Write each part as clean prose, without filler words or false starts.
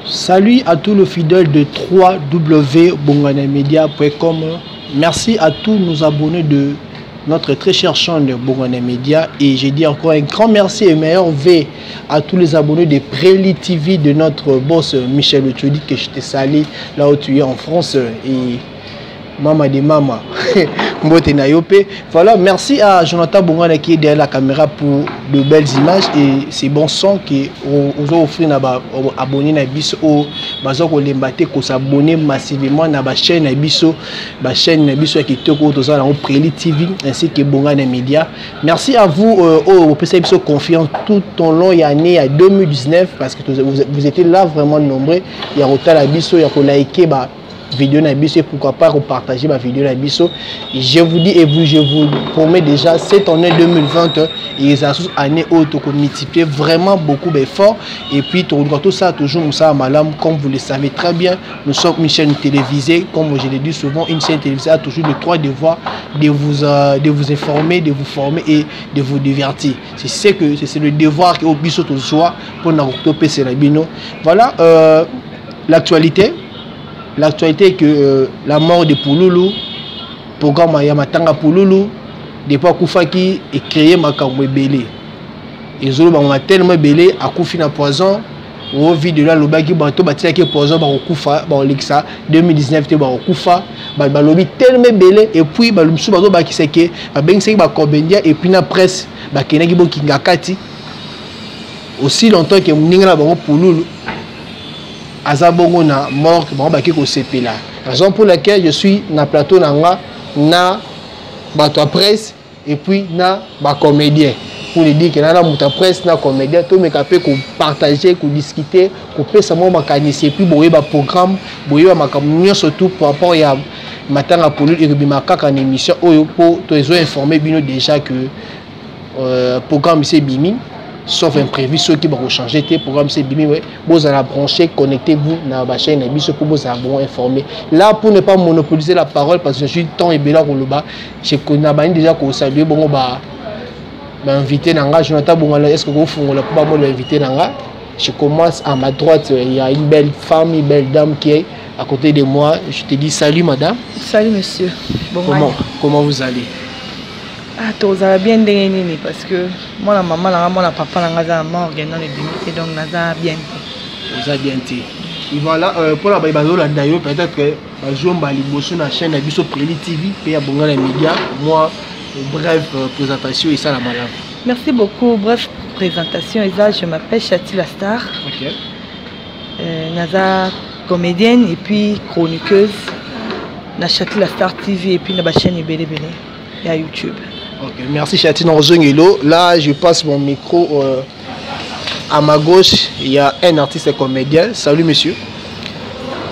Salut à tous les fidèles de www.bonganemedia.com. Merci à tous nos abonnés de notre très chère chaîne de Bongane Media. Et je dis encore un grand merci et meilleur V à tous les abonnés de Préli TV de notre boss Michel Otiodi que je te salue là où tu es en France. Et Mama de Mama, voilà, merci à Jonathan Bongana qui est derrière la caméra pour de belles images et ces bons sons qui ont offert aux abonnés à Bisso, aux abonnés qui s'abonnent massivement à la chaîne Bisso, la chaîne Bisso qui est au Préli TV ainsi que Bongana Media. Merci à vous au PC Bisso confiance tout au long de l'année 2019 parce que vous étiez là vraiment nombreux. Il y a Rotal Bisso, il y a liké vidéo na biso et pourquoi pas repartager ma vidéo na biso. Je vous dis et je vous promets déjà cette année 2020 et les années autres qu'on multiplie vraiment beaucoup d'efforts et puis tout ça toujours ça malam comme vous le savez très bien. Nous sommes une chaîne télévisée comme je l'ai dit souvent, une chaîne télévisée a toujours le droit de voir de vous informer, de vous former et de vous divertir. C'est le devoir que au biso toujours pour nous toper la bino. Voilà l'actualité. L'actualité est que la mort de Pouloulou, programme Yamatanga Pouloulou, depuis Koufaki est créé Makamwe Belé. Et Zolo a tellement belé à Koufi na poison, au vide de la Lobaki Bato Batia qui est poison, Baroufa, Barolexa, 2019, Baroufa, Balobi tellement belé, et puis Balumsou Bato Baki Seke, Babengi Bakobendia, et puis la presse, Bakenagi Bokingakati. Aussi longtemps que Mninga Pouloulou. Azabongo na mort baki ko sepela. Raison pour laquelle je suis na plateau nanga na bato presse et puis na ba comédien pour lui dire que na muta presse na comédien to me capé ko partager ko discuter ko pesa mo makanisi et puis boye ba programme boye ba makamnyo surtout par rapport ya matanga pour lui rubima kaka na émission oyo pour to ezo informer bino déjà que programme c'est bimi. Sauf imprévu, ceux qui vont changer tes programmes, c'est bimi, vous allez brancher, connectez-vous dans la chaîne pour vous informer. Là, pour ne pas monopoliser la parole, parce que je suis temps et béla Koloba, je connais déjà que vous saluez, bon, invité Nanga, Jonathan Bongala, est-ce que vous faites pas l'invité Nanga? Je commence à ma droite, il y a une belle femme, une belle dame qui est à côté de moi. Je te dis salut madame. Salut monsieur. Bon, comment vous allez? Ah, tu as bien dégané parce que moi, la maman, la papa, la maman, mort, donc naza bien. Vous avez bien été. Et voilà, pour la baïbazola d'ailleurs, peut-être que je vais aller la chaîne Abisso Préli TV, puis à Bongana Media. Moi, bref présentation et ça la madame. Merci beaucoup. Bref présentation et ça, je m'appelle Chati la Star. Ok. Naza comédienne et puis chroniqueuse. Na Chati la Star TV et puis na chaîne Ebele Bele et à YouTube. Ok, merci Chati Nozongelo. Là, je passe mon micro à ma gauche. Il y a un artiste et comédien. Salut monsieur.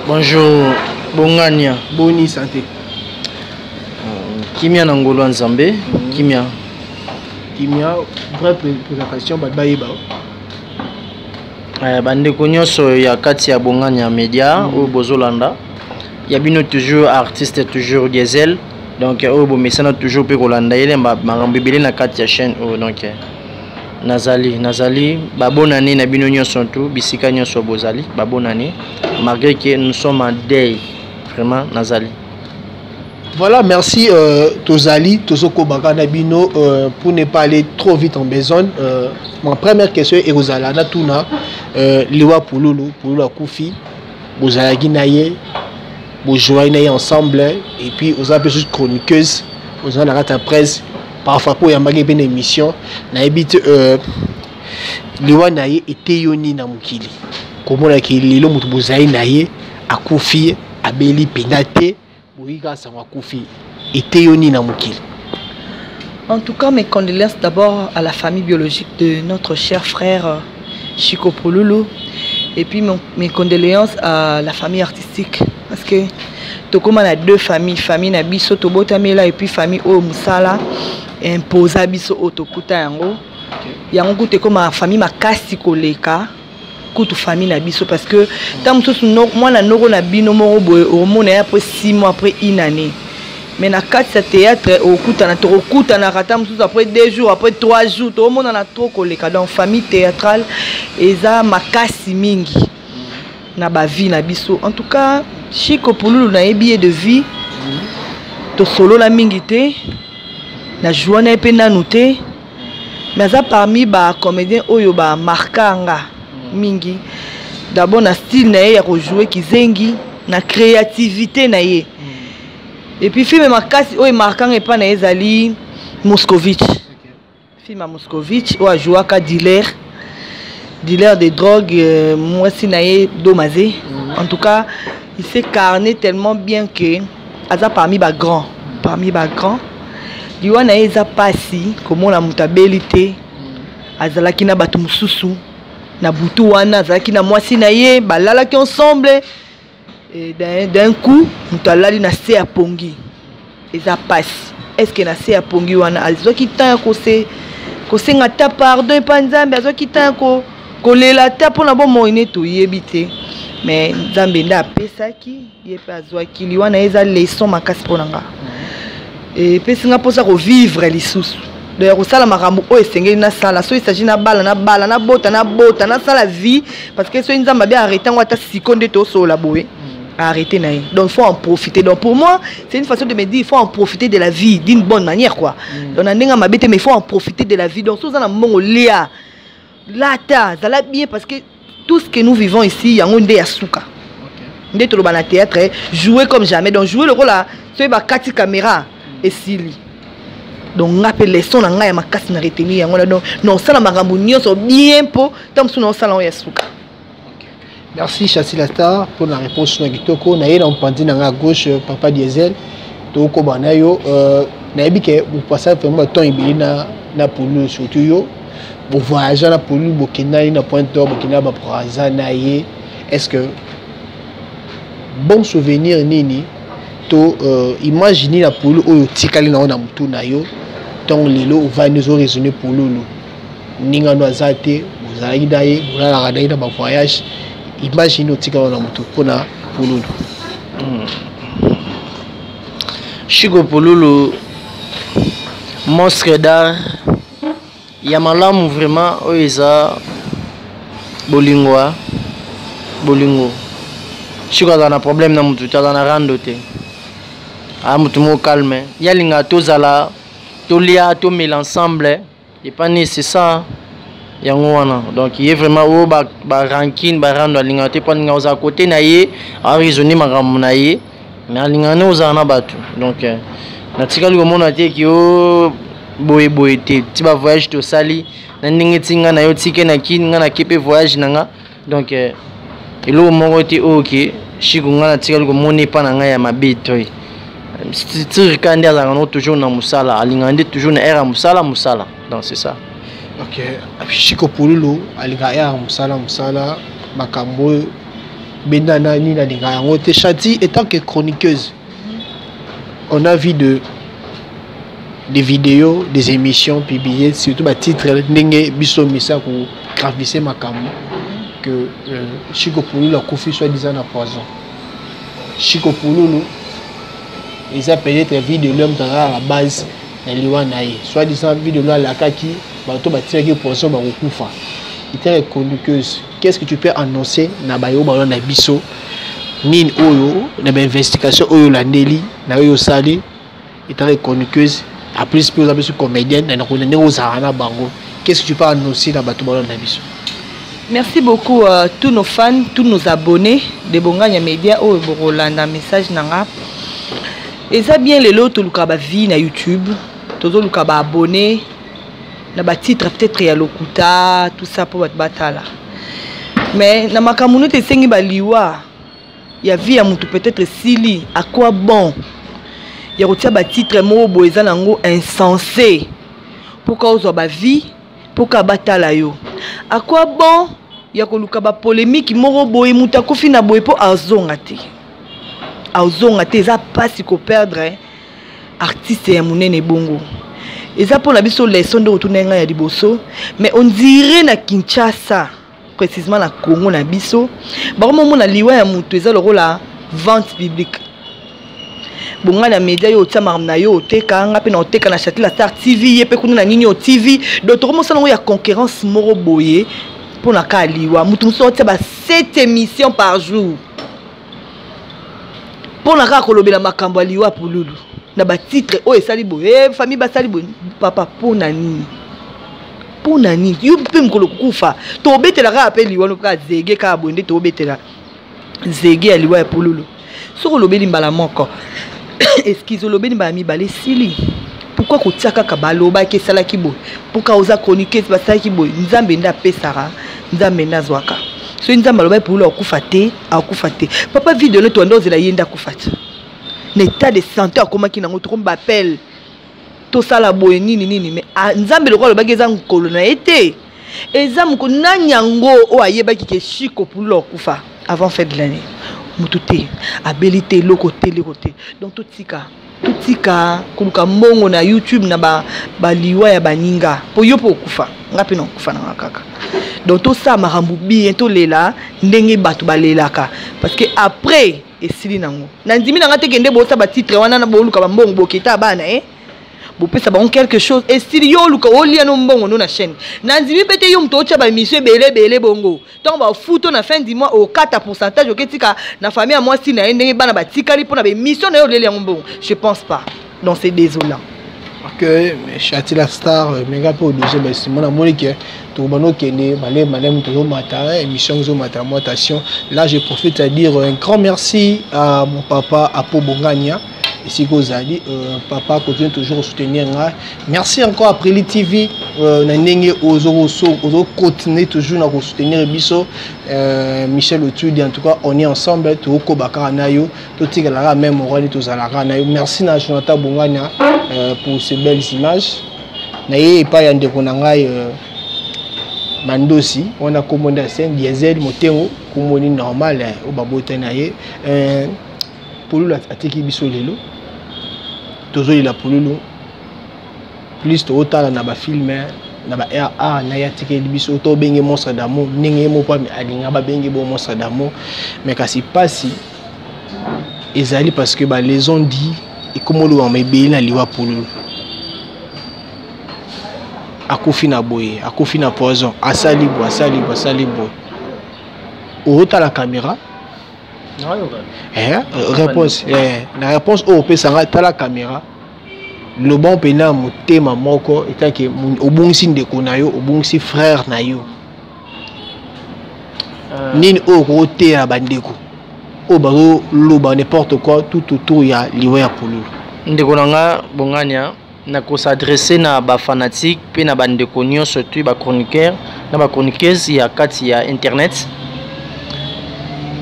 Bonjour, Bongania. Boni santé. Kimia Nangolo Nzambe. Kimia. Kimia, vraie présentation, Badbaïba. Bande Konyoso, il y a Katia Bongania Media ou Bozolanda. Il y a bien toujours artiste, toujours diesel. Donc, mais ça n'a toujours pas Rolanda. Il y a na Katia chaîne. Donc, Nazali, bonne année, Nabino Nyoson tout, Bissika Nyoso Bozali, bonne année. Malgré que nous sommes en deuil, vraiment, Nazali. Voilà, merci Tozali, Tozoko Baka Nabino, pour ne pas aller trop vite en besogne. Ma première question est Rosala Natuna, Liwa Pouloulou, Pouloulou Koufi, Bozalagi Naye. Vous joignez ensemble et puis vous avez juste chroniqueuse, vous avez la presse, parfois pour y avoir une émission, n'habite Liwa Naye et Teyoni Namukili. Comment la Kili lo mutubuzaï Naye a Koufi, a Beli Pénate, Bouiga Sama Koufi et Teyoni Namukili. En tout cas, mes condoléances d'abord à la famille biologique de notre cher frère Chico Pouloulou et puis mes condoléances à la famille artistique. Parce que Tokoma a deux familles, famille Nabiso Tobotamela et puis famille O Musala imposa biso Otokuta yango. Yango te comme famille makasi koleka kutu famille Nabiso parce que tant moi na noko na bino moko boye au monde après 6 mois après une année. Mais na quatre théâtre au kuta na to kuta na kata mususu après 2 jours après 3 jours tout le monde na trop koleka dans famille théâtrale eza makasi mingi. na ba vie na biso. En tout cas, Chico Pululu na billet de vie. To solo la mingité. Na joie na pe na noté. Mais ça parmi ba comédien oyo ba markanga mingi. D'abord na style na ya jouer kizengi, na créativité na ye. Et puis film makasi oyo markanga e pa na ezali Moscovitch. Film à Moscovitch ou a joué à dealer de drogue moi si naé domazé. En tout cas il s'est carné tellement bien que aza parmi ba grand diwa naé za pasi comme la mutabelité azalaki na batu mususu na butu wana azalaki na moi si naé balalaki ensemble et d'un coup mutalali na se apongi eza pasi est-ce que na se apongi wana azoki tan ko senga ta pardon pa nzambe azoki tan ko lela ta pona bo moine to yebite mais nzambe nda pesaki yepe azwaki liwana eza leçon makasi pona nga et pe singa posa ko vivre lisusu d'ailleurs osala makambo o esengeli na sala so il s'agit na bala na bota na sala vie parce que so nzambe bien arrêter ngwa ta seconde to so la boé arrêter naï. Donc il faut en profiter. Donc pour moi, c'est une façon de me dire il faut en profiter de la vie d'une bonne manière quoi. Donc on a mais il faut en profiter de la vie. Donc si on a mon léa lata, ça l'a bien parce que tout ce que nous vivons ici, il y a un ndé asuka. Ndé to le théâtre, jouer comme jamais. Donc jouer le rôle là, c'est ba kati caméra et sili. Donc on appelle les sons na ma casse na retenir donc non ça la marambo nyonso bien po tant sous non salon yasuka. Merci Chassi la Star pour la réponse na kitoko na yé na mpandi na nga gauche Papa Diesel to ko bana yo na yebi ke vous passez vraiment temps ibili na Pululu surtout yo vous voyager na Pululu bokina na Pointe d'Or bokina ba praza na yé est-ce que bon souvenir nini to imaginer la Pululu oyo tikali na ona mutu na yo tant lelo va nous raisonner Pululu ninga no azate vous allez daye vous la radaye na ba voyage. Imagine otika wana mutu pona Pululu. Chico Pululu monstre d'art ya malamu vraiment oiza bolingo Chico a un problème na mutu ta na rando te a mutu mo calme ya linga tozala tolia to mêler ensemble et pas nécessaire Yangwana. Donc il est vraiment au ranking barando alingate pas ninga oza côté na ye a raisonner makambo na ye mais alingane oza na batu. Donc na tikali ko mona te ki o boye te ti ba voyage to sali na ndenge tinga na yo tike na kinga na kepe voyage nanga. Donc elo moko te OK Chico ngana tikali ko mona pa na nga ya mabito ti kandi azanga no toujours na musala alingande toujours na era musala. Donc c'est ça. Ok, Chico Pululu aligaya musala makambo benana ni na dinga ngote Chati étant que chroniqueuse. On a vu des vidéos, des émissions publiées surtout ba titre ndenge biso misa ko gravisser makambo que Chico Pululu a confié soi-disant na poison. Chico Pululu ils appellent peut-être vie de l'homme dans la base na liwanaye soi-disant vie de l'homme la kaki bato batiraki poisson bakokufa. Il était chroniqueuse. Qu'est-ce que tu peux annoncer na bayo balon na biso nini oyo na ba investigation oyo la Nelly na oyo sali il était chroniqueuse a plus vous avez comédienne na ko ndenge ozana bango. Qu'est-ce que tu peux annoncer na bato balon na biso? Merci beaucoup à tous nos fans, tous nos abonnés de Bonganya Media oyo bokolanda message nanga. Et ça bien les lots toluka ba vie na YouTube, tozo luka ba abonné na ba titre peut-être ya lokuta tout ça pour batala. Mais na makamuno te sengi ba liwa ya vie ya mutu peut-être sili à quoi bon? Ya rotia ba titre mo boeza nango insensé. Pourquoi ozo ba vie? Pourquoi batala yo? À quoi bon? Ya koluka ba polémique moro boye muta kofi na boye po azonga te. Azonga te za pas si ko perdre artiste ya munene bongo. Et ça pour la biso leçon de retourner à Liboso, mais on dirait na Kinshasa, précisément na Congo na biso, bah moment na liwa ya mutu eza le rôle la vente publique. Bonga na média yo tama na yo teka nga pe na teka na Château la Star TV yepe kuna na nini yo TV, d'autres mo salon ya concurrence moro boye pour na ka liwa mutu sorti ba 7 émissions par jour pour na ka kolobela makambo liwa Pululu na ba titre o esali bo famille ba sali bo papa pour nani you peux me kolokufa to betela ka appel liwa no ka zege ka bonde to betela zege ya liwa Pululu so kolobeli mbala moko excuse lobeli mbala mibale sili pourquoi kotiaka ka baloba ke sala kibo pourquoi oza chroniquer ba sala kibo nzambe nda pesara nzambe nda zwaka so nzambe loba Pululu akufa te papa vidéo le to ndoze la yenda kufata l'état de santé akoma ki nango to mbapel to sala boye nini mais nzambe lokolo bageza nkolo na été ezamu ko nanyango o ayebaki ke Chiko Pululu akufa avant fin de l'année mututé abilité le côté donc tout tika kuluka mbongo na YouTube na ba liwa ya baninga po yo po kufa ngapi no kufa na kaka donc tout ça marambu bien to lela ndenge batu balelaka parce que après esili nango nandimi nanga te kende bo sa ba titre wana na bo luka ba mbongo boketa bana bopesa bango quelque chose esili yo luka olia no mbongo no na chaîne nandimi pete yo mto cha ba mission belé bongo tant ba futo na fin du mois au 4% oketika na famille à moi si na ndenge bana ba tikali pona ba mission na yo lele mbongo je pense pas donc c'est désolant. Ok, mais Chati la star, méga peu obligé, mais c'est mon amour qui est tout bon qui est madame toujours matin, émission zo matin mutation. Là, je profite à dire un grand merci à mon papa Apo Bongania. Ici Gozali, papa continue toujours à soutenir. Merci encore à Preli TV. Nandenge ozo continuer toujours à soutenir Bisso. Michel Otudi, en tout cas, on est ensemble. Tout au Bakara Nayo, tout le monde même au Rwanda, tout à Nayo. Merci à Jonathan Bongania pour ces belles images. Naye pas yande konangai Mandosi, on a commandé un diesel motéo, commandé normal au babote naye. Pululu atiki biso lelo. Tozo ila Pululu. Plus to otala na ba film na ba RA na ya tiki biso to benge monstre d'amour, ninge mo pa mi alinga ba benge bo monstre d'amour. Mais kasi pasi ezali parce que ba les ont dit et comme lo wa mebeli na liwa Pululu. Akufi na boye, akufi na poison, asali bo. Ota la caméra. Réponse. La réponse au pesanga ta la caméra. Le bon pena motema moko eta ke obungisi ndeko na yo, obungisi frère na yo. Nini o roté ya bandeko. O bazo loba n'importe quoi tout autour ya liwa ya Pululu. Ndeko nanga bonganya na ko s'adresser na ba fanatique pe na bandeko nyo surtout ba chroniqueur na ba chroniqueuse ya kati ya internet.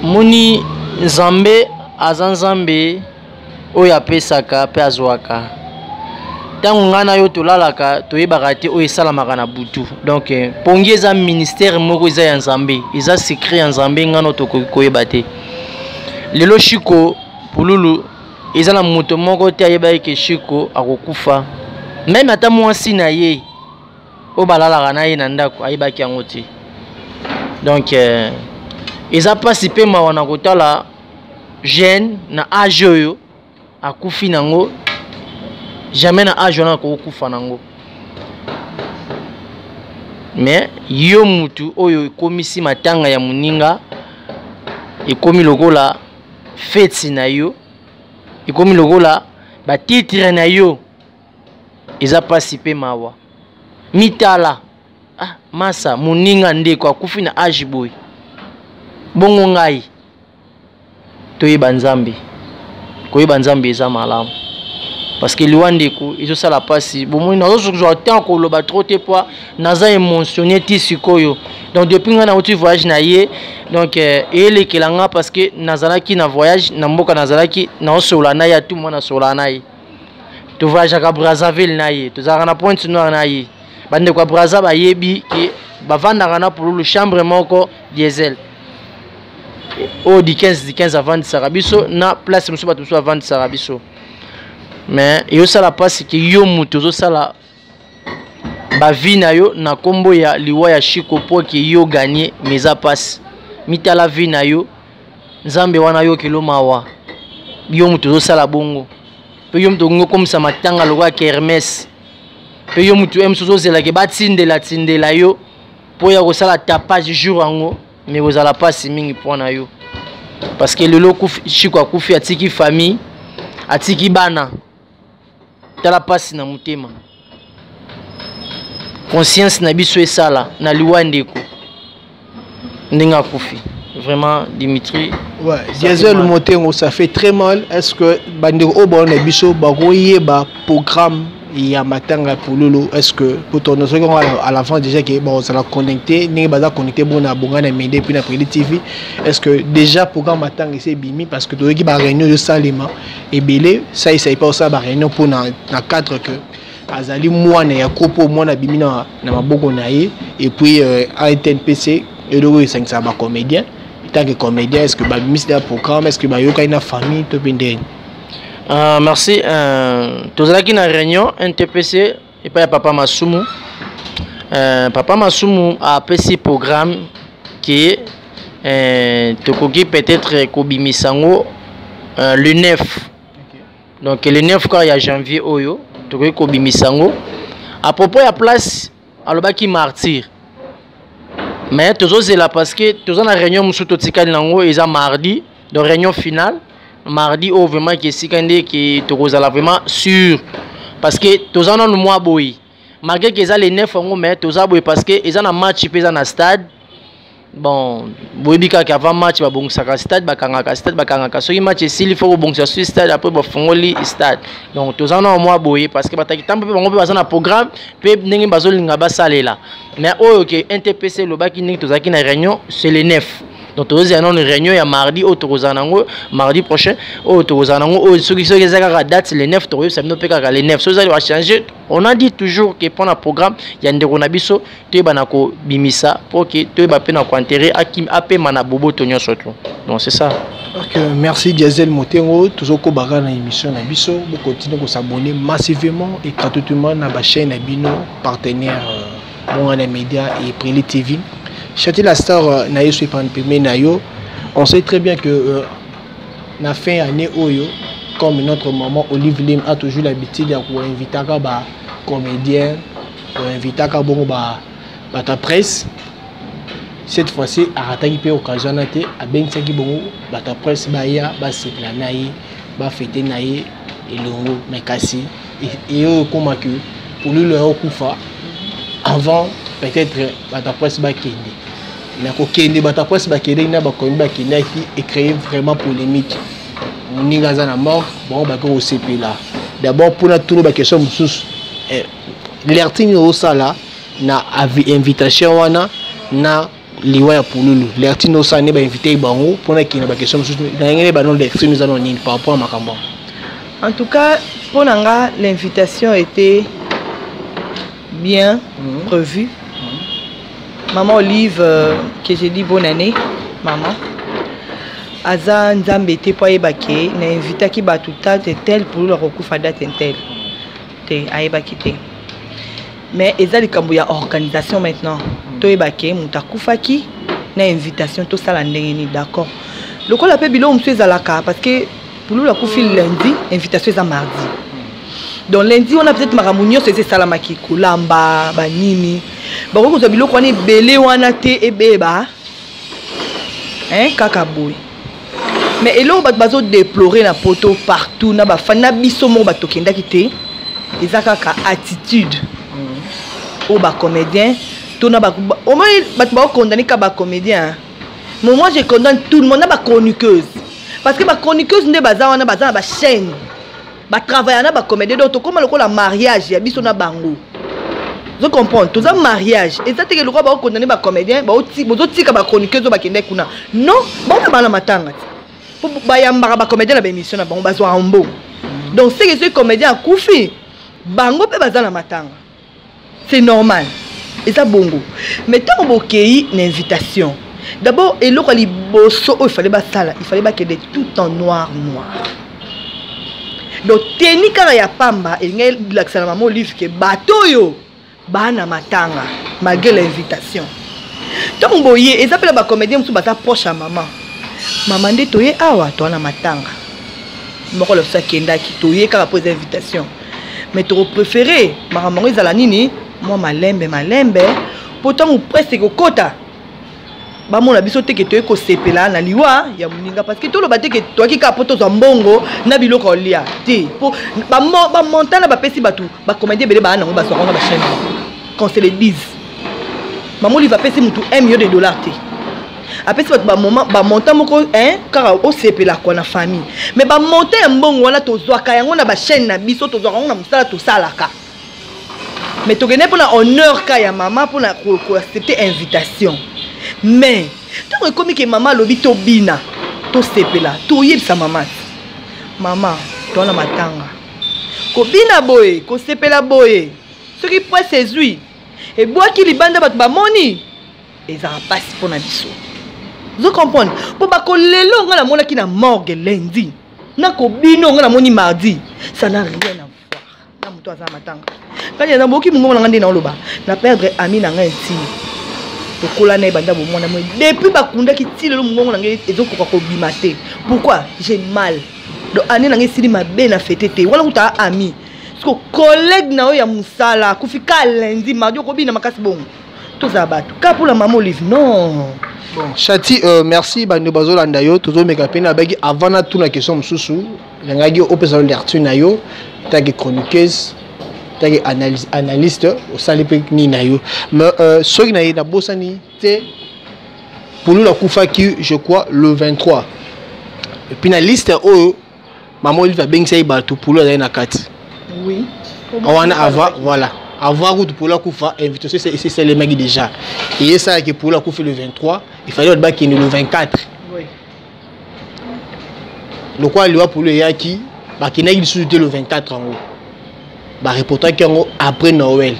Moni Nzambe azanzambe oya pesaka pe azwaka. Tango ngana yo tolalaka toyebaka te oyo esalamaka na butu. Donc pongi eza ministère moko eza ya Nzambe, eza secret ya Nzambe ngano tokoyeba te. Lelo Chiko Pululu eza na moto moko te ayeba ke Chiko akokufa. Même ata mwasi na ye o balalaka na ye na ndako ayebaki yango te. Donc eza pasi pe mawana kotala jeune na âge oyo akufi nango jamais na âge wana kokufa nango. Mais yo mutu oyo komisi matanga ya muninga ekomi lokola fête na yo ekomi lokola ba titre na yo eza pasi pe mawa mitala masa muninga ndeko akufi na âge boy bongo ngai toyeba Nzambe koyeba Nzambe eza malamu parce que liwandeko izo sala pasi bomoi na zo temps ko loba trop te poa naza émotionné ti sikoyo donc depuis nga na outi voyage na ye donc ele kelanga parce que nazalaki na voyage na mboka nazalaki na osola na ya tout mona sola na ye to voyage à Brazzaville na ye to zara na Pointe Noire na ye bande kwa Brazza ba yebi ke bavanda na Pululu chambre moko diesel au 15 avant de Sarabiso na place musu batu so avant de Sarabiso. Mais yo sala passe que yo mutu zo sala ba vie na yo na kombo ya liwa ya Chiko po ke yo gagner meza passe mitala vie na yo Nzambe wana yo kilo mawa yo mutu zo sala bongo pe yo mutu ngo comme ça matanga lokwa Hermès pe yo mutu em so zela ke batindela yo pour y avoir la tapage jour en haut, mais vous allez pas si mingi pour na yo. Parce que le loco chiko kufi atiki famille, atiki bana. Tala passe na mutema. Conscience na biso esala na liwandeko. Ninga kufi. Vraiment Dimitri. Ouais, Diesel Motengo, ça fait très mal. Est-ce que bandeko o bon na biso ba royer ba programme ya matanga pour lolo, est-ce que pour ton à l'avant déjà que bon ça la connecter ni baza connecter bon na bonga na mende puis na Preli TV, est-ce que déjà programme matanga c'est bimi parce que toki ba réunion de salima et belé ça il s'est pas ça ba réunion pour na cadre que azali mwana ya kopo mwana bimi na maboko na ye et puis à NPC et le 500 ba comédien tant que comédien est-ce que ba bimi c'est un programme, est-ce que ba yoka ina famille to pende. Merci. Tous qui na réunion NTPC et pas Papa Masumu. Papa Masumu a PC programme qui est peut-être Kobimisango le 9. Okay. Donc le 9 quand il y a janvier Oyo, Tokoki Kobimisango. À propos de la place alobaki martyr. Mais toujours c'est là parce que toujours la réunion musu totika nango ils a mardi, donc réunion finale. Mardi au vraiment qui est qui est vraiment sûr parce que tous en le mois boy malgré qu'ils ont les 9 euros mais tous boy parce que ils ont un match ils ont un stade bon boy bika qu'avant match ba bon ça stade ba kanga so match ici il faut bon ça sur stade après ba fongoli stade donc tous en un mois boy parce que bataki tampe ba ngombe bazana programme pe ningi bazolinga ba salela mais OK NTPC le baki ningi tous aki na réunion c'est les 9. Donc tous les une réunion il y a mardi au Torozanango mardi prochain au Torozanango au ceux qui la date les 9 Toro ça ne peut pas les 9 ça va changer. On a dit toujours que pendant le programme il y a des ronabiso tu banako bimisa pour que tu ba pena ko enterrer akim ape mana bobo tonyo surtout. Donc c'est ça. OK, merci Diesel Motengo toujours ko baka na émission na biso vous continuez de s'abonner massivement et gratuitement na ba chaîne na bino partenaire bon les médias et Preli TV. Châtier la star na yesu epampe na yo, on sait très bien que na fin année oyo comme notre maman Olive Lim a toujours l'habitude de inviter ba comédien, inviter ka bongo ba ta presse. Cette fois-ci arataki pe occasion na te abengisaki bongo ba ta presse ba ya ba sepla na ye ba fêter na ye elongo mekasi et comme que pour lui le okufa avant peut-être ba ta presse ba kende. Mais kokende bata presse ba kende na ba komi ba kende qui est créé vraiment polémique. Moninga za na mort bon ba ko CP là. D'abord pour na tout ba question mususu l'artine au sala na invitation wana na liwa ya pululu. L'artine au sala ne ba inviter bango pour na kina ba question mususu na ngene ba non l'artine nous allons nini par rapport à makambo. En tout cas pour nanga l'invitation était bien prévue. Maman Olive, que j'ai dit bonne année, maman. Aza nzambe te po yebake na invita ki batuta tel pour le recouvre date tel. Te ayebaki te. Mais eza likambo ya organisation maintenant. To yebake mutakufaki na invitation to sala ndengeni d'accord. Le ko la pe bilo msu ezalaka parce que pour la kufi lundi, invitation est mardi. Donc lundi on a peut-être maramunio c'est salamaki kulamba banini. Bako ko zabilo ko ni belé wana te ebeba. Hein kakaboy. Mais elo bat bazo déplorer na poto partout na ba fana biso mo bato kenda kité. Ezaka ka attitude. O ba comédien, to na ba au moins bat ba condamner ka ba comédien. Mais moi je condamne tout le monde na ba chroniqueuse. Parce que ba chroniqueuse ne baza wana baza na ba chaîne. Ba travailler na ba comédien donc comme le la mariage ya biso na bango. Je comprends, tout ça mariage. Et ça c'est que le roi va condamner ba comédien, ba oti ka ba chroniqueuse ba kende kuna. Non, ba na bana matanga. Pour ba yamba ba comédien na ba émission na bango ba zo ambo. Donc c'est que ce comédien a koufi. Bango pe baza na matanga. C'est normal. Et ça bongo. Mais tant que bokei une invitation. D'abord, et l'autre il bosso, il fallait pas ça, il fallait pas qu'il y ait tout en noir. Donc techniquement ya pamba et ngel la maman livre que bateau yo bana matanga malgré l'invitation. Tant que boye, et ça peut la comédien sous bata proche à maman. Maman de toye awa toi na matanga. Moko le ça kenda ki toye ka pose invitation. Mais tu préféré maman ils ala nini moi malembe pourtant ou presque kokota ba mona biso te ke to ko sepela na liwa ya muninga parce que to lo bate ke to ki kapoto za mbongo na biloko lia te po ba montana ba pesi batu ba commander bele ba na ba so ba chaîne quand c'est les 10 maman lui va pesi mutu $1 million te apesi batu ba moment ba montant moko hein car o sepela ko na famille mais ba monter mbongo wana to zwa ka yango na ba chaîne na biso to zwa ngo na musala to salaka mais to gene pour na honneur ka ya maman pour na ko accepter invitation. Mais tant que que maman lobi to bina to sepela to yebisa maman to na matanga ko bina boye ko sepela boye ce qui peut séduire et bois qui libanda bat ba moni et ça passe pour na biso vous comprenez pour ba ko lelo ngala mona ki na morgue lundi na ko bino ngala moni mardi ça n'a rien à voir na muto za matanga quand ya na boki mungo na ngandi na loba na perdre ami na ngenti tokola na banda bomona moi depuis bakunda ki tilelo mungongo na ngai ezokoka ko bimate pourquoi j'ai mal do ane na ngai sili mabe na fete te wala kuta ami parce que collègue na ya musala kufika lundi mardi ko bina makasi bon to za batu ka pour la maman Olive non bon Chati merci bande bazolanda yo tozo meka pena bagi avant na tuna question mususu ngagi opesa l'ertu na yo tagi chroniqueuse tagi analyste au salipek ni na yo mais soki na na bosani te pour nous la kufa qui je crois le 23 et puis na liste o maman Olive va bengisa ibatu pour la na kati oui on a avoir voilà avoir route pour la kufa invitation c'est les mecs déjà et ça que pour la kufa le 23 il fallait le bac le 24 oui le quoi lui pour le yaki ba qui n'a il sous le 24 en haut ba reporter qui en après Noël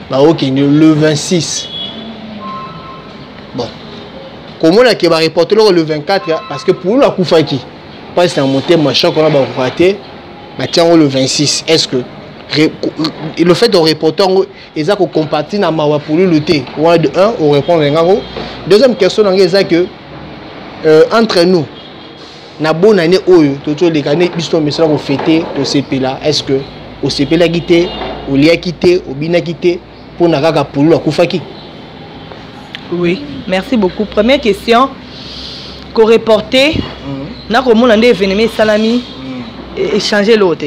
ba OK le 26 bon comment là qui va reporter le 24 parce que pour la kufa qui parce que monter machin qu'on a ba raté ba tiens le 26 est-ce que le fait de reporter ils a compartir na mawa pour le thé ou de un on répondre ngaro deuxième question c'est que entre nous na bonne année oyo toto les années biso message au fêter au CP là est-ce que au CP là quitté au lia quitté au bina quitté pour na kaka pour la kufaki. Oui merci beaucoup première question ko reporter na ko mona ndé événement salami échanger l'autre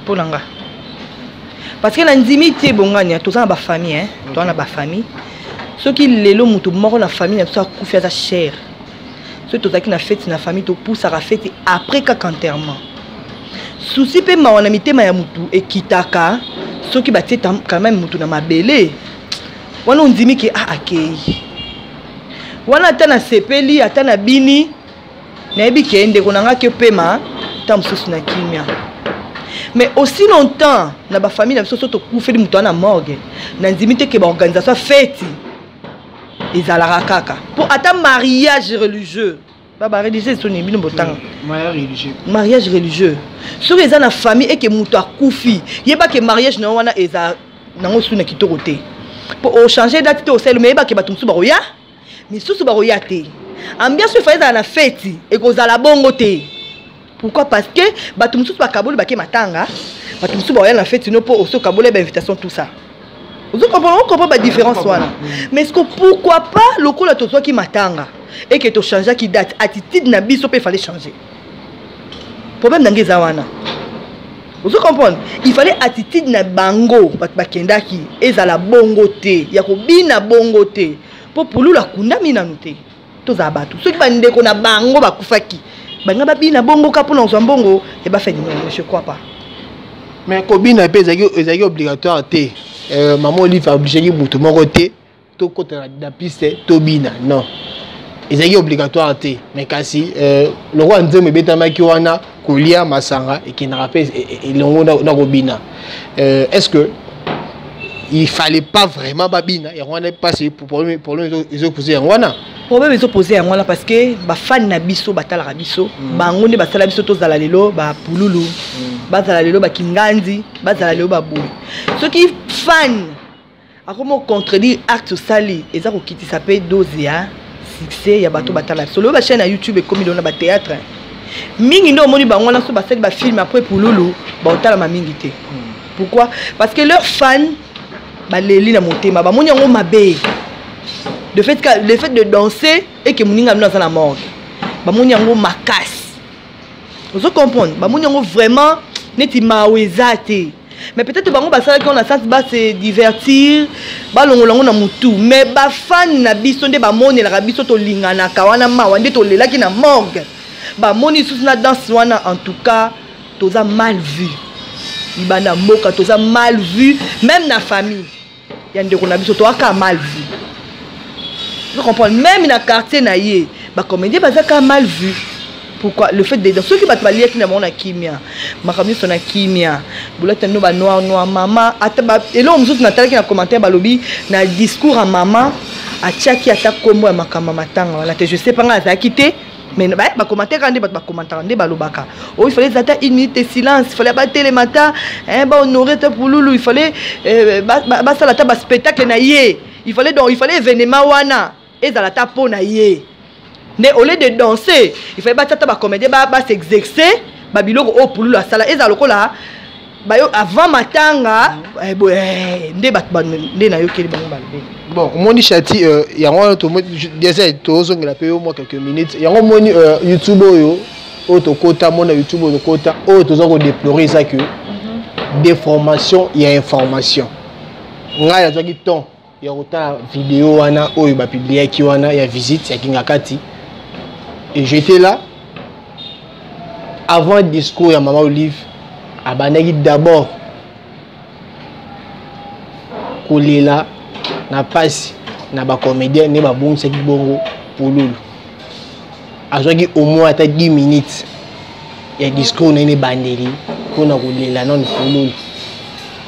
pour langa parce que la ndimité bonganya tout ça ba famille hein toi na ba famille ceux qui lelo mutu moko na famille na tout ça kufia za cher ceux tout ça qui na fête na famille to pousse à fête après kaka enterrement souci pe ma wana mitema ya mutu ekitaka ceux qui batie quand même mutu na mabele wana ndimi ki akei wana atana sepeli atana bini na ebi kende konanga ke pema tam sous na kimia. Mais aussi longtemps, dans la famille, nous avons fait des moutons à morgue. Nous avons dit que l'organisation fête. Ils ont la kaka. Pour attendre mariage religieux. Baba religieux, c'est un mariage religieux. Si vous êtes dans la famille et que vous avez koufi, il n'y a pas que mariage non wana eza nango suna kitorote. Pour changer date au sel mais pas que batumsu baroya. Mais sous baroya te. Ambiance fait dans la fête et que vous avez la bongo te. Pourquoi? Parce que batumsu ba kabolo ba ke matanga, batumsu ba na fête no pour au kabolo ba invitation tout ça. Vous comprenez la différence wana. Mais est-ce que pourquoi pas le coup là to qui matanga et que to changer qui date attitude na biso pe fallait changer. Problème d'angeza wana. Vous comprenez? Il fallait attitude na bango ba kendaki ezala bongo te, ya ko bina bongo te. Pour la kunda mina noté. To za batu. Ceux qui ba ndeko na bango ba kufaki. Banga ba bina bongo ka pour na bongo et ba fait non, je crois pas. Mais kobina pe ezaki obligatoire te. Maman Olive a obligé mutu moko te to kota na piste to bina non. Ezaki obligatoire te mais kasi le roi nzembe betamaki wana kolia masanga et qui na rappelle elongo na kobina. Est-ce que il fallait pas vraiment babina et on est passé pour le ils ont posé en wana. Problème ils ont posé en wana parce que ba fan na biso batala biso bango ne basala biso to zala lelo ba pululu ba zala lelo ba kingandi ba zala lelo ba boui ceux qui fan a comment contredire acte sali et ça ko kiti s'appelle dozia succès ya bato batala solo ba chaîne à YouTube et comme il a ba théâtre mingi ndo moni bango na so ba sali ba film après pululu ba otala ma mingi te pourquoi parce que leurs fans ba leli na motema ba moni ngo mabe Le fait de danser et que Mouninga dans la morgue. Bamoni yango makas. Vous comprenez? Bamoni yango vraiment neti mawezate. Mais peut-être bango basala qu'on a sens ba se divertir, ba longo na mutu, mais ba fan na biso nde ba moni la biso to lingana kawana mawa nde to lelaki na morgue. Ba moni sous na danse wana en tout cas, toza mal vu. Ibana moka toza mal vu même na famille. Yande ko na biso to aka mal vu. Vous comprenez? Même dans le quartier, les comédiens sont mal vus. Pourquoi? Le fait de ceux qui battent les qui n'ont pas de kimia, ma famille sont na kimia. Boulette no ba noir maman. Et là on nous Nathalie qui a commenté balobi na discours à maman à tchaki ata kombo ya makamba matanga. Voilà, je sais pas nga za quitté. Mais bah commenter quand ba commenter ndé balobaka. Oh il fallait attendre 1 minute de silence, il fallait battre les matins, ba honorer ta pouloulou, il fallait ba ça la table spectacle na yé. Il fallait événement wana. Et dans la tape na yé. Mais au lieu de danser, il fallait battre ta comédie, s'exercer, babiloko au pouloulou la sala. Et dans le coup là, avant matanga, bon, moi ni chati, il y a un autre déjà tous on l'a payé au moins quelques minutes. Il y a un moni YouTube yo, auto quota, mon YouTube auto quota, auto on déplorer ça que déformation il y a information. Nga ya zaki ton, il y a autant vidéo wana oyo ba publier ki wana ya visite ya Kingakati. Et j'étais là avant le discours ya Maman Olive. Abanaki d'abord kolela na pasi na ba comédien ne ba bon seki bongo polulu azwaki au moins ata 10 minutes ya discours na ne bandeli pona kolela non polulu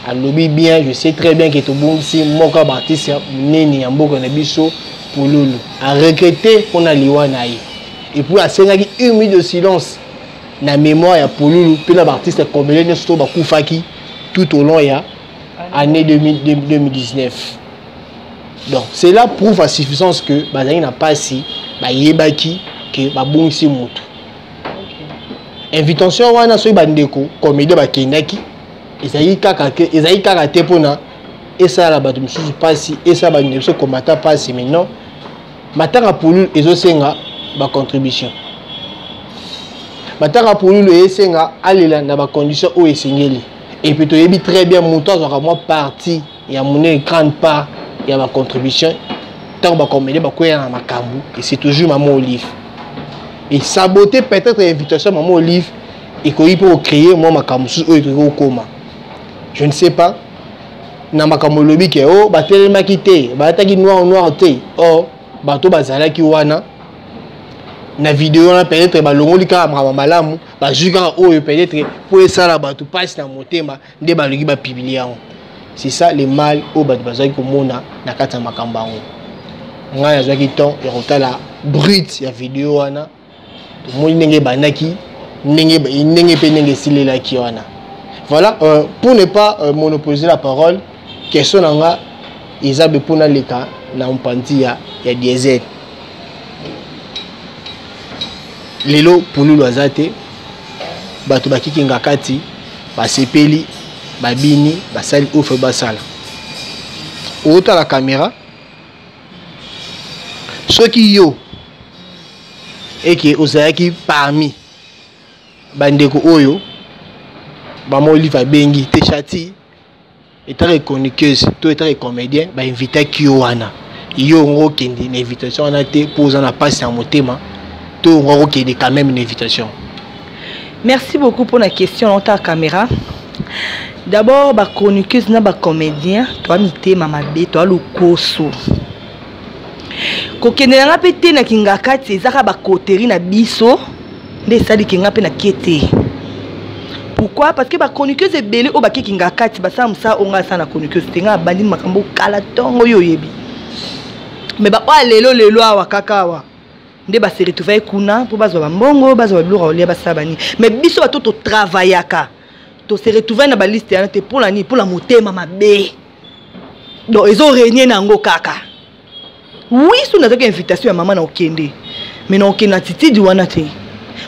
alobi bien je sais très bien que to bon si moka artiste neni ya mboka na biso polulu a regretter pona liwa na ye et puis asengaki 1 minute de silence na mémoire ya polulu pe na artiste comédien ne sto ba kufaki tout au long ya année 2019. Donc cela prouve à suffisance que bazali na pasi ba yebaki que ba bongisi mutu. Invitation wana so bandeko comédien ba kendaki ezali kaka te pona esa la bato mususu pasi esa ba ndeso komata pasi mais non matanga polulu ezosenga ba contribution. Matanga polulu esenga alela na ba condition o esengeli. Et puis tu as très bien montant sur moi partie il y a mon grande part il y a ma contribution tant que comédie ba koya na makambu et c'est toujours Maman Olive et saboter peut-être l'invitation Maman Olive et qu'il peut créer moi makambu ou et koma je ne sais pas na makambu lobi ke oh ba tellement quitté ba taki noir té oh bato bazala ki wana na vidéo na peut-être ba longoli ka malamu ba juka o peut-être pour ça la bato passe na motema nde ba logi ba publier yango c'est ça le mal au bato bazaki komona na kata makamba yango nga ya zaki ton ya kotala brut ya vidéo wana to moni ndenge banaki ndenge pe ndenge silela ki wana voilà pour ne pas monopoliser la parole question nga izabe pona leka na mpanti ya diesel lelo polulu azate bato bakiki ngakati basepeli babini basali ofe basala ota la caméra soki yo eke ozalaki parmi bandeko oyo Maman Olive bengi te chati etare chroniqueuse to etare comédien ba inviter ki wana yo ngo kendi na invitation wana te poza na passe en motema. Quand même une invitation. Merci beaucoup pour la question dans ta caméra. D'abord, la chroniqueuse na ba comédien, toi mité mama bé, toi le koso. Kokene nga pété na Kingakati, ezaka ba koteri na biso, nde sali kinga pe na kete. Pourquoi? Parce que ba chroniqueuse ebele o ba Kingakati, ba sa musa onga sa na chroniqueuse tenga bandi makambo kala tongo yo yebi. Mais ba wa lelo awa kakawa. Nde ba se retrouver kuna pour bazwa mbongo bazwa biloko olia basabani mais biso bato to travaillaka to se retrouver na ba liste ya te pour la motema mabe donc ils ont régné nango kaka oui sous na invitation ya maman na okende mais na okenda titidi wana te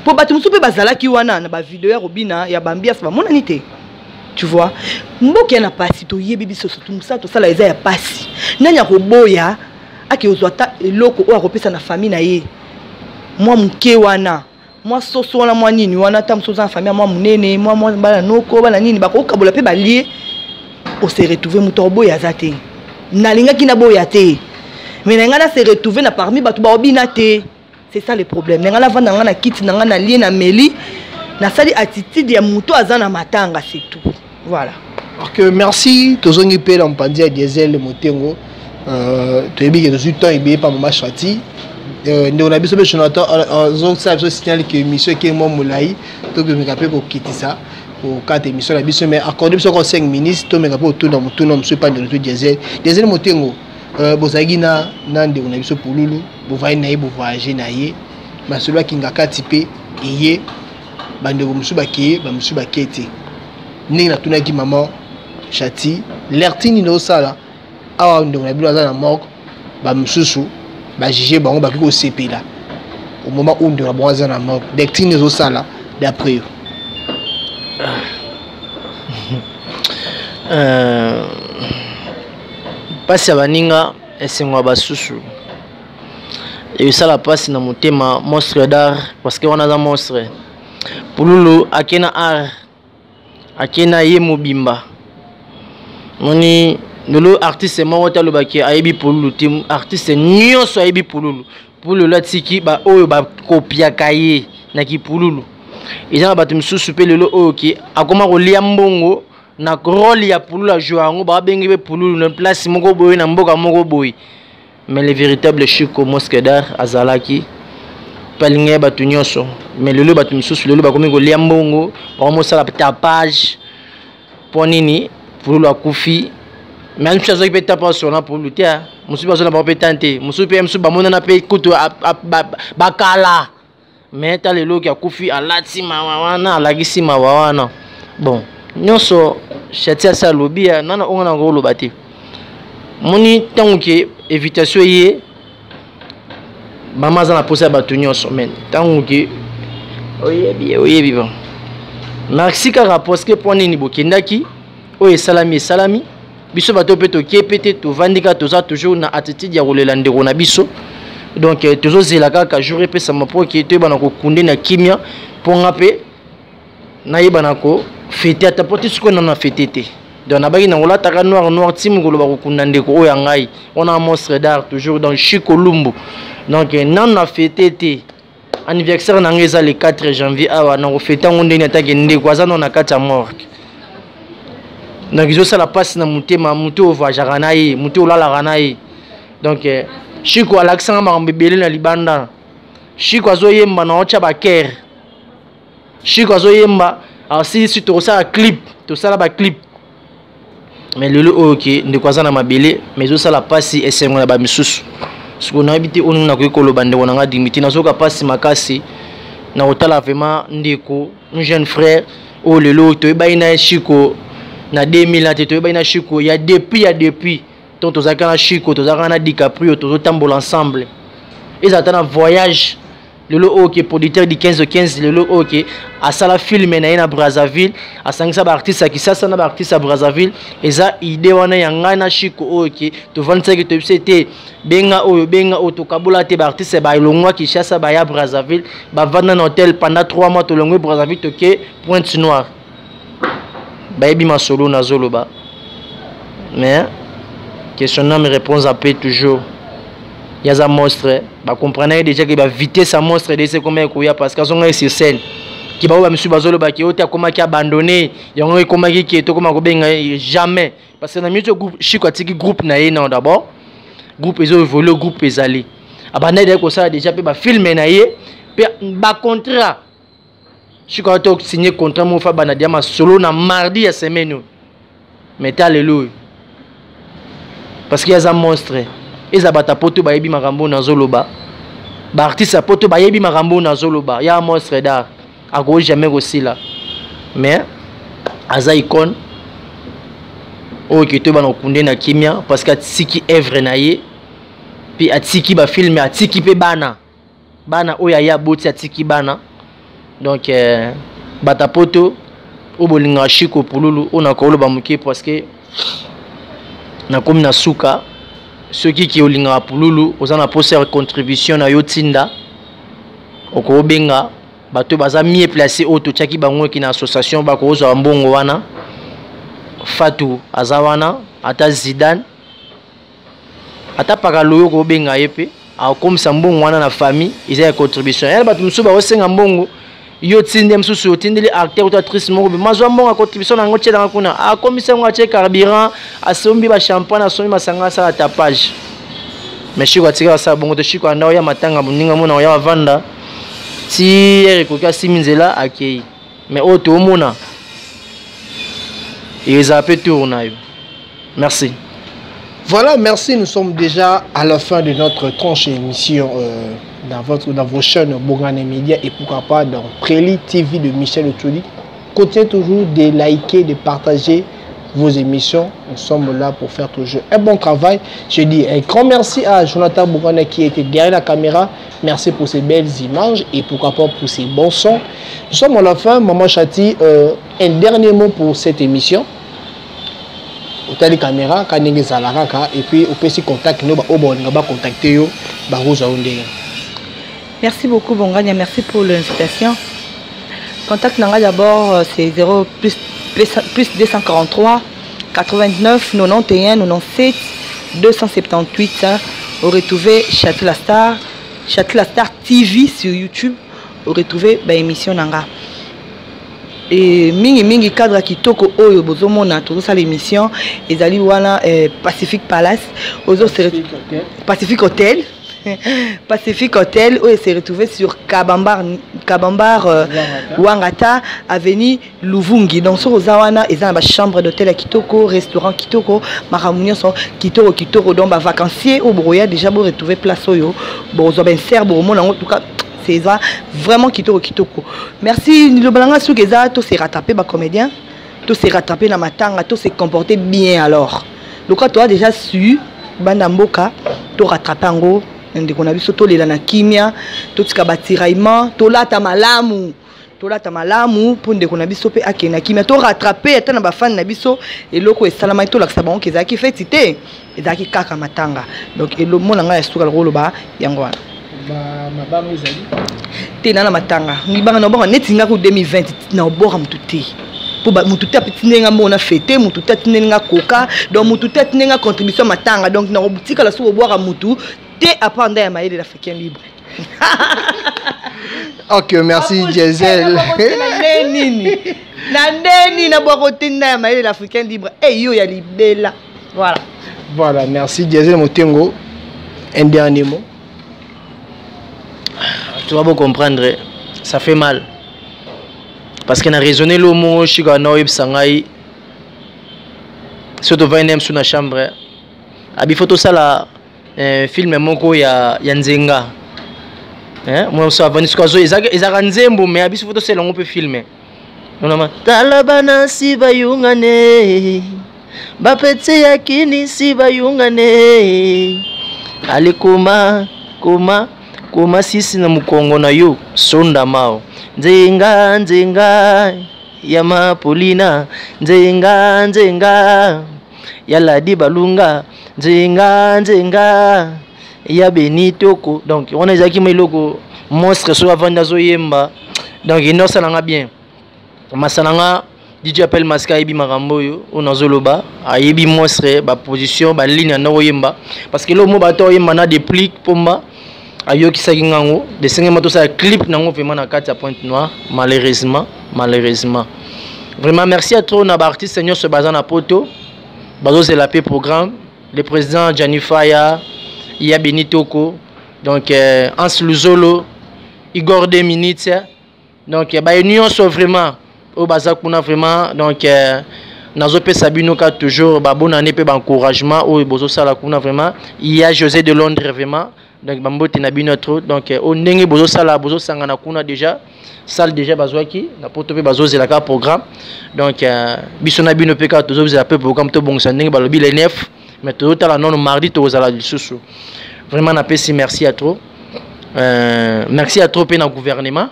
pour bato musu pe bazalaki wana na ba vidéo ya Robina ya bambias ba mona nité tu vois mboke na pasi to yebi biso surtout musa to sala eza ya pasi nanya ko boya ake ozwata eloko oyo akopesa na famille na ye mwa muke wana mwa soso wana mwa nini wana ta mosusu na famille mwa munene mwa bana noko bana nini bakokabola mpe balie ose retrouver moto oboya aza te nalingaki naboya te mais na ngai na se retrouver na parmi bato baobina te. C'est ça le problème. Na ngai na vanda ngai na kiti na ngai na lie na meli na sali attitude ya moto aza na matanga, c'est tout. Voilà. Ok, merci. Tozongi pe la mpandi ya diesel motengo. Toyebi ke tozu temps ebe pa mama Chati. Ndeko na biso be Jonathan zong sa biso signal que mission ke mo molai to be mekape ko kitisa ko kate mission na biso mais accordé biso ko 5 minutes to mekape otuna mutuna mso pa ndeko diesel. Diesel motengo bozagi na ndeko na biso Pululu, bovai na ye bo voyager na ye. Ba celui qui ngaka tipe eye bandeko mso bakie ba mso bakete. Ndenge na tuna ki maman Chati, l'ertini no sala awa ndeko na biso na moko ba msusu ba juger bango ba ko sepela au moment où ndeko na bonza na moko l'ertini no sala d'après pasi ya baninga esengo basusu esala pasi na motema monstre d'art parce que wana za monstre Pululu akena art akena ye mobimba moni lolo artiste moko talobaki ayebi Pululu tim artiste nyonso ayebi Pululu Pululu atiki ba oyo ba kopiaka ye na ki Pululu eza bato misusu pe lelo oyo ki akoma kolia mbongo na rôle ya Pululu a jouer ngo ba bengi be Pululu na place moko boye na mboka moko boye mais le véritable Chico Mosquedar azalaki palinge bato nyonso mais lelo bato misusu lelo bakomi kolia mbongo ba mosala tapage ponini Pululu akufi mais je suis pas sur la pour lutter musu bazo na ba petante musu pe musu ba mona na pe kutu bakala mais ta lelo ki akufi alati mawana alagisi mawana bon nyonso chatia sa lobia nana onga na ngolo bati moni tangu ki invitation ye mama za na posa ba nyonso men tangu ki oyebi bon merci ka parce que poni ni bokendaki oye salami biso bato pe to kepete to vandika to za toujours na attitude ya rolela ndeko na biso donc toujours zela kaka jour pe sama po ki to bana ko kunde na kimia ponga pe na yebana ko fete ata poti suko na fete te donc na baki na ngola taka noir tim ko lo ba ko kunda ndeko o ya ngai on a monstre d'art toujours dans Chico Lumbu donc nan na fete te anniversaire na ngeza le 4 janvier awa na ko fete ngonde ni atake ndeko azana na kata morgue donc ils ont ça la passe na mutema mutu ovajaka na ye mutu olalaka na ye donc Chico alaksanga makambebele na libanda Chico azoyemba na ocha baker Chico azoyemba asi si tosala clip tosala ba clip mais lelo ok ndeko aza na mabele mais ozosala pasi esengo na bamisusu siko nayebi te onu nakoki koloba ndeko na nga dimiti nazoka pasi makasi na kotala vraiment ndeko un jeune frère oyo lelo toyebai na ye Chico na 2000 ate toyeba ina Chico ya depuis donc tozaka na Chico tozaka na DiCaprio tozotambola ensemble ezata na voyage lelo OK producteur di 15 lelo OK asala film na ina Brazzaville asangisa ba artiste akisasa na ba artiste à Brazzaville eza idée wana ya ngai na Chico OK to vantsaki to bisete benga otokabola te ba artiste ba ilongwa Kinshasa ba ya Brazzaville ba vanda na hôtel pendant 3 mois to longwe Brazzaville to ke Pointe Noire bayebi masolo na zoloba mais questionnement me réponse après toujours yaza monstre ba comprendre déjà que ba vitesse à monstre de c'est comment koya parce que son sur scène ki ba misu bazoloba ki ota koma ki abandonné yango koma ki to koma ko benga jamais parce que na mieux groupe Chico atiki groupe na ye non d'abord groupe ezo évoluer groupe ezali abandonné de ko ça déjà pe ba filmer na ye pe ba contrat Chico a signé contrat mo fa bana diama solo na mardi ya semaine mais alléluia parce qu'il y a un monstre eza bata poto ba yebi makambo na zoloba ba artiste poto ba yebi makambo na zoloba ya monstre d'art ako jamais aussi là mais aza icône o ki to bana kunde na kimia parce que atiki œuvre na ye puis atiki ba film atiki pe bana oya ya boti atiki bana donc batapoto obolinga Chico Pululu on a koloba muke parce que na comme na suka ceux qui ont linga pululu aux en apporté contribution à yotinda oko benga bato baza mieux placé auto tchaki bango qui na association bako zo mbongo wana Fatou azawana ata Zidane ata pakaloyo ko benga yepe a comme ça mbongo wana na famille ils ont contribution elle bato musuba osenga mbongo yo tinde msusu yo tinde les acteurs ou actrices moko mazwa mbongo contribution na ngoche dans kuna a comme ça ngoche carburant a sombi ba champagne a sombi masanga sa tapage mais chiko atika sa bongo to chiko anda ya matanga muninga mona ya vanda si ekoka siminzela akei mais auto mona ils appellent tournayo. Merci. Voilà, merci. Nous sommes déjà à la fin de notre tranche émission dans vos chaînes Bongana Media et pourquoi pas dans Préli TV de Michel Otuli. Continuez toujours de liker, de partager vos émissions. Nous sommes là pour faire toujours un bon travail. Je dis un grand merci à Jonathan Bongana qui était derrière la caméra. Merci pour ces belles images et pourquoi pas pour ces bons sons. Nous sommes à la fin. Maman Chati, un dernier mot pour cette émission. Au les caméras, quand vous et puis au petit contact, nous allons contacter vous. Merci beaucoup Bongania, merci pour l'invitation. Contact d'abord c'est 0 plus 243 89 91 97 278. Vous retrouvez Château la Star TV sur YouTube. Vous retrouvez l'émission Nanga. Et mingi cadre kitoko oyo bozomona toza l'émission ezali wana Pacific Palace Pacific Hotel Pacific Hotel où il s'est retrouvé sur Kabambar Wangata avenue Luvungi. Donc sur Ozawana ils ont une chambre d'hôtel à Kitoko, restaurant Kitoko, maramunio sont Kitoko donc ba vacancier au broya déjà vous retrouver place oyo bon zo ben serbe au monde en tout cas c'est vraiment Kitoko. Merci le balanga sou keza to s'est rattrapé ba comédien, to s'est rattrapé na matanga, to s'est comporté bien alors. Donc toi as déjà su banda mboka to rattraper ngo ndeko na biso to lela na kimia, to tika batiraillement, to lata malamu pour ndeko na biso pe akena kimia to rattraper ata na ba fan na biso eloko esalama to lakisa bango keza ki fait cité ezaki kaka matanga. Donc elo mona nga ya suka rolo ba yango wana. Mabanga ezali tena na matanga ngibanga na bonga netinga ku 2020 na obora mututi po ba mututi apetinenga mona fete mututi atinenga koka donc mututi atinenga contribution matanga donc na obutika la so obora mutu te apanda ya maïle l'Africain libre. Ok, merci Diesel. Na neni na bokotinda ya maïle l'Africain libre et yo ya libela. Voilà, merci Diesel Motengo. Un dernier mot. Tu vas comprendre, ça fait mal. Parce qu'on a raisonné le mot, je suis en Sangai. Surtout 20e sous la chambre. Abi photo ça là, film moko ya Nzenga. Moi ça va nisco zo ezaka nzembo mais abi photo c'est long on peut filmer. On talabana si bayungane. Bapetse yakini si bayungane. Ali kuma sisi na mukongo na yo sonda mao nzenga ya mapolina nzenga ya ladi balunga nzenga ya benitoko. Donc on a zaki miloko monstre so avanda zo yemba donc ino salanga bien masalanga DJ appelle Maska Ibi Maramboyo on azoloba ayebi monstre ba position ba ligne na yemba parce que le mot bato yemba na déplique pomba ayo qui s'agit ngango de cinq motos ça clip nango vraiment na carte à Pointe Noire malheureusement vraiment merci à toi na artiste seigneur se basant na poto bazo c'est la paix programme le président Janifaya ya Benitoko donc Hans Luzolo Igor Deminitz donc ba union so vraiment au bazakuna vraiment donc nazo pe sabino ka toujours ba bonne année pe ba encouragement au bozo sala kuna vraiment il y a José de Londres vraiment donc bambote na bino trop donc au ndenge bozo sala bozo sangana kuna déjà salle déjà bazwaki na poto pe bazo zela ka programme donc biso na bino pe ka toujours zela pe programme to bon ndenge balobi le 9 mais tout à la non mardi to zala lisusu vraiment na pesi merci à trop merci à trop pe na gouvernement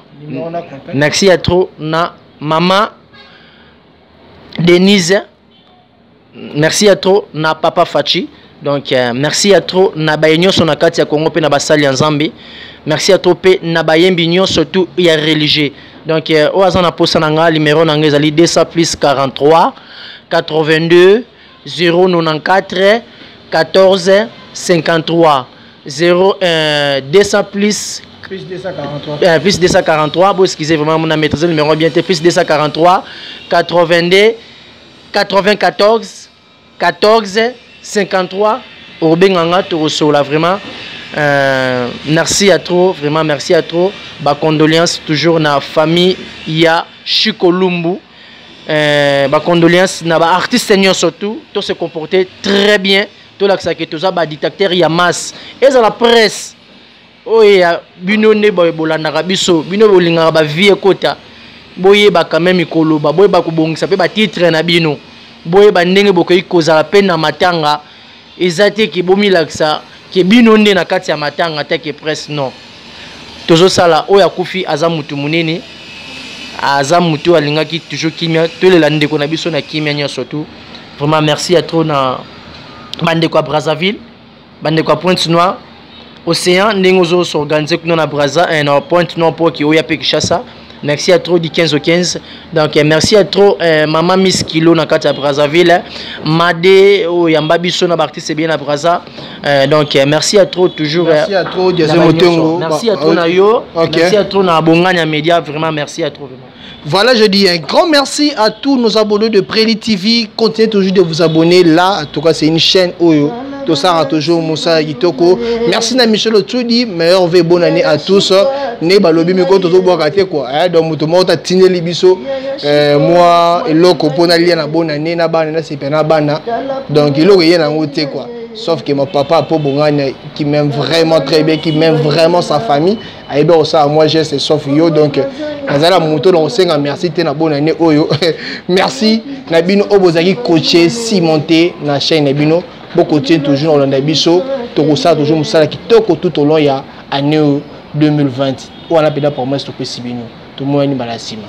merci à trop na maman Denise, merci à toi, na papa Fachi. Donc merci à trop na bayenyo son nakati ya Congo pe na basali en Zambie. Merci à trop pe na bayembi nyo surtout ya religieux. Donc au azana posa nanga numéro nanga ezali 200 plus 43 82 094 14 53 200 plus 243. Plus 243, bon excusez vraiment mon maîtrise le numéro bien plus 243 82 94 14 53 au Benganga Torosola vraiment merci à trop, vraiment merci à trop. Ba condoléances toujours na famille ya Chikolumbu. Ba condoléances na ba artiste surtout, tout se comporter très bien. Tout l'accès que tout ça ba dictateur ya masse. Et dans la presse. Oh ya bino ne bola na biso, bino bolinga ba vie kota. Boye ba quand même ikoloba, boye ba kubongisa pe ba titre na bino. Boye ba ndenge bokoyi kozala pe na matanga. Ezate ki bomi laksa ke bino nde na kati ya matanga te ke presse non. Tozo sala oya kufi aza mutu munene. Aza mutu alingaki toujours kimia, to le lande ko na biso na kimia nya surtout. Vraiment merci à trop na bande kwa Brazzaville, bande kwa Pointe-Noire. Océan Nengozo s'organiser na Brazza et na Pointe-Noire pour qui oya pe Kinshasa. Merci à trop du 15 au 15. Donc merci à trop maman Miss Kilo na kati ya Brazzaville. Made o yamba biso na artiste bien na Brazza. Donc merci à trop toujours. Merci à trop Diazé Motongo. Merci à trop na yo. Merci à trop na Bonganya Media, vraiment merci à trop vraiment. Voilà, je dis un grand merci à tous nos abonnés de Préli TV. Continuez toujours de vous abonner là. En tout cas, c'est une chaîne Oyo. Tout ça a toujours Moussa Gitoko. Merci à Michel Otsudi. Meilleure vœux, bonne année à tous. Ne balobi miko tozo boakate quoi. Donc tout le monde a tine libiso. Moi et loko pona lia na bonne année na bana na sepena bana. Donc il aurait rien à quoi. Sauf que mon papa pour Bonganya qui m'aime vraiment très bien, qui m'aime vraiment sa famille. Aïe ça moi j'ai c'est sauf yo donc Azala moto donc c'est merci te na bonne année oyo. Merci Nabino Obozaki coaché cimenté na chaîne Nabino. Beaucoup tient toujours dans Nabiso, tout ça toujours Moussala qui toko tout au long ya année 2020. Ou on a pédé pour moi stopper Sibino. Tout le monde est balasima.